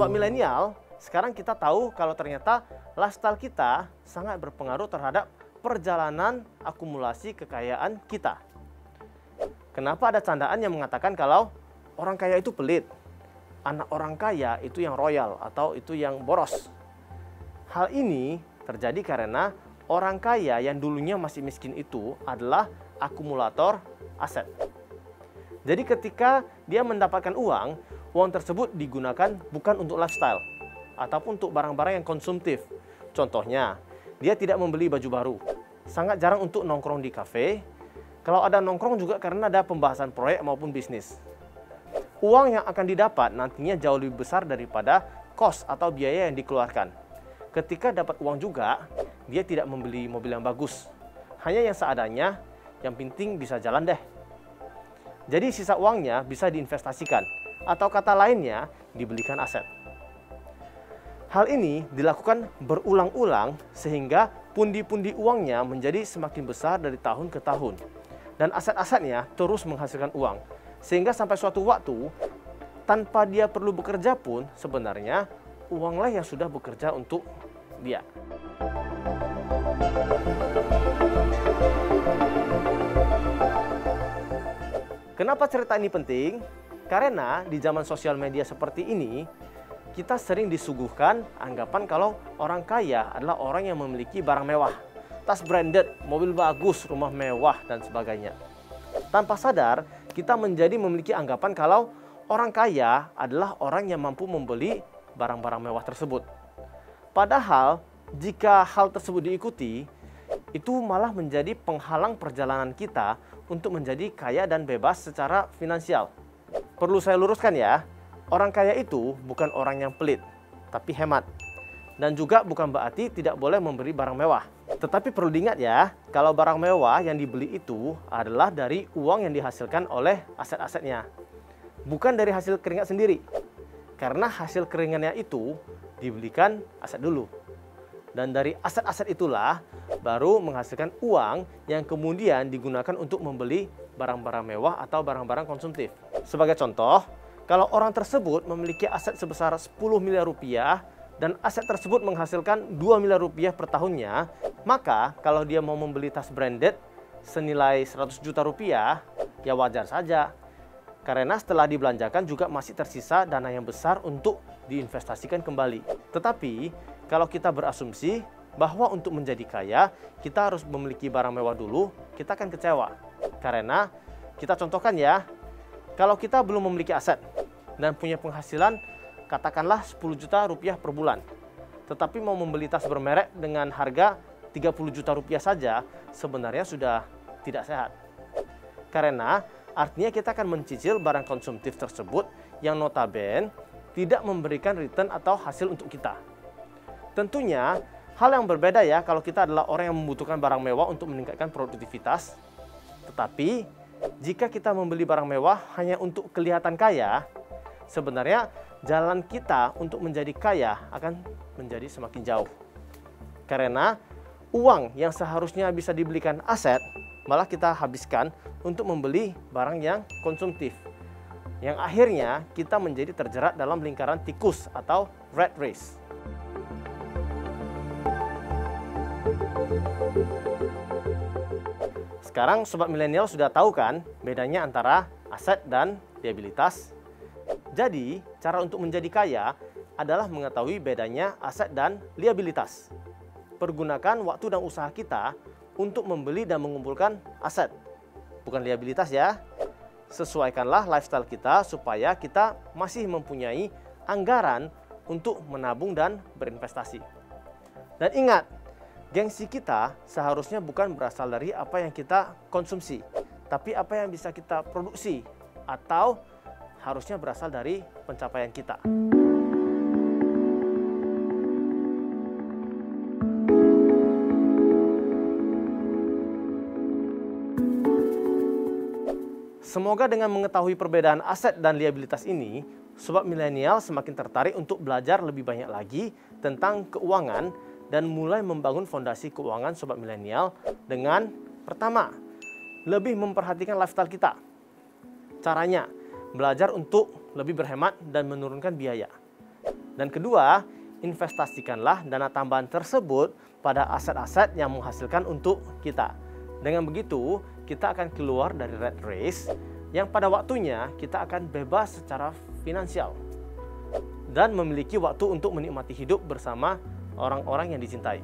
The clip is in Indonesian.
Sobat milenial, sekarang kita tahu kalau ternyata lifestyle kita sangat berpengaruh terhadap perjalanan akumulasi kekayaan kita. Kenapa ada candaan yang mengatakan kalau orang kaya itu pelit, anak orang kaya itu yang royal atau itu yang boros? Hal ini terjadi karena orang kaya yang dulunya masih miskin itu adalah akumulator aset. Jadi ketika dia mendapatkan uang tersebut digunakan bukan untuk lifestyle ataupun untuk barang-barang yang konsumtif. Contohnya, dia tidak membeli baju baru, sangat jarang untuk nongkrong di kafe. Kalau ada nongkrong juga karena ada pembahasan proyek maupun bisnis. Uang yang akan didapat nantinya jauh lebih besar daripada kos atau biaya yang dikeluarkan. Ketika dapat uang juga, dia tidak membeli mobil yang bagus. Hanya yang seadanya, yang penting bisa jalan deh. Jadi sisa uangnya bisa diinvestasikan, atau kata lainnya dibelikan aset. Hal ini dilakukan berulang-ulang sehingga pundi-pundi uangnya menjadi semakin besar dari tahun ke tahun. Dan aset-asetnya terus menghasilkan uang. Sehingga sampai suatu waktu, tanpa dia perlu bekerja pun sebenarnya uanglah yang sudah bekerja untuk dia. Kenapa cerita ini penting? Karena di zaman sosial media seperti ini, kita sering disuguhkan anggapan kalau orang kaya adalah orang yang memiliki barang mewah, tas branded, mobil bagus, rumah mewah, dan sebagainya. Tanpa sadar, kita menjadi memiliki anggapan kalau orang kaya adalah orang yang mampu membeli barang-barang mewah tersebut. Padahal, jika hal tersebut diikuti, itu malah menjadi penghalang perjalanan kita untuk menjadi kaya dan bebas secara finansial. Perlu saya luruskan ya, orang kaya itu bukan orang yang pelit, tapi hemat. Dan juga bukan berarti tidak boleh memberi barang mewah. Tetapi perlu diingat ya, kalau barang mewah yang dibeli itu adalah dari uang yang dihasilkan oleh aset-asetnya. Bukan dari hasil keringat sendiri. Karena hasil keringatnya itu dibelikan aset dulu. Dan dari aset-aset itulah baru menghasilkan uang yang kemudian digunakan untuk membeli barang-barang mewah atau barang-barang konsumtif. Sebagai contoh, kalau orang tersebut memiliki aset sebesar 10 miliar rupiah dan aset tersebut menghasilkan 2 miliar rupiah per tahunnya, maka kalau dia mau membeli tas branded senilai 100 juta rupiah, ya wajar saja. Karena setelah dibelanjakan juga masih tersisa dana yang besar untuk diinvestasikan kembali. Tetapi kalau kita berasumsi bahwa untuk menjadi kaya, kita harus memiliki barang mewah dulu, kita akan kecewa. Karena kita contohkan ya, kalau kita belum memiliki aset dan punya penghasilan katakanlah 10 juta rupiah per bulan, tetapi mau membeli tas bermerek dengan harga 30 juta rupiah saja, sebenarnya sudah tidak sehat. Karena artinya kita akan mencicil barang konsumtif tersebut yang notabene tidak memberikan return atau hasil untuk kita. Tentunya hal yang berbeda ya kalau kita adalah orang yang membutuhkan barang mewah untuk meningkatkan produktivitas. Tetapi jika kita membeli barang mewah hanya untuk kelihatan kaya, sebenarnya jalan kita untuk menjadi kaya akan menjadi semakin jauh. Karena uang yang seharusnya bisa dibelikan aset, malah kita habiskan untuk membeli barang yang konsumtif. Yang akhirnya kita menjadi terjerat dalam lingkaran tikus atau rat race. Sekarang sobat milenial sudah tahu kan bedanya antara aset dan liabilitas? Jadi, cara untuk menjadi kaya adalah mengetahui bedanya aset dan liabilitas. Pergunakan waktu dan usaha kita untuk membeli dan mengumpulkan aset, bukan liabilitas ya. Sesuaikanlah lifestyle kita supaya kita masih mempunyai anggaran untuk menabung dan berinvestasi. Dan ingat, gengsi kita seharusnya bukan berasal dari apa yang kita konsumsi, tapi apa yang bisa kita produksi, atau harusnya berasal dari pencapaian kita. Semoga dengan mengetahui perbedaan aset dan liabilitas ini, sobat milenial semakin tertarik untuk belajar lebih banyak lagi tentang keuangan dan mulai membangun fondasi keuangan sobat milenial dengan pertama, lebih memperhatikan lifestyle kita. Caranya, belajar untuk lebih berhemat dan menurunkan biaya. Dan kedua, investasikanlah dana tambahan tersebut pada aset-aset yang menghasilkan untuk kita. Dengan begitu, kita akan keluar dari rat race yang pada waktunya kita akan bebas secara finansial dan memiliki waktu untuk menikmati hidup bersama orang-orang yang dicintai.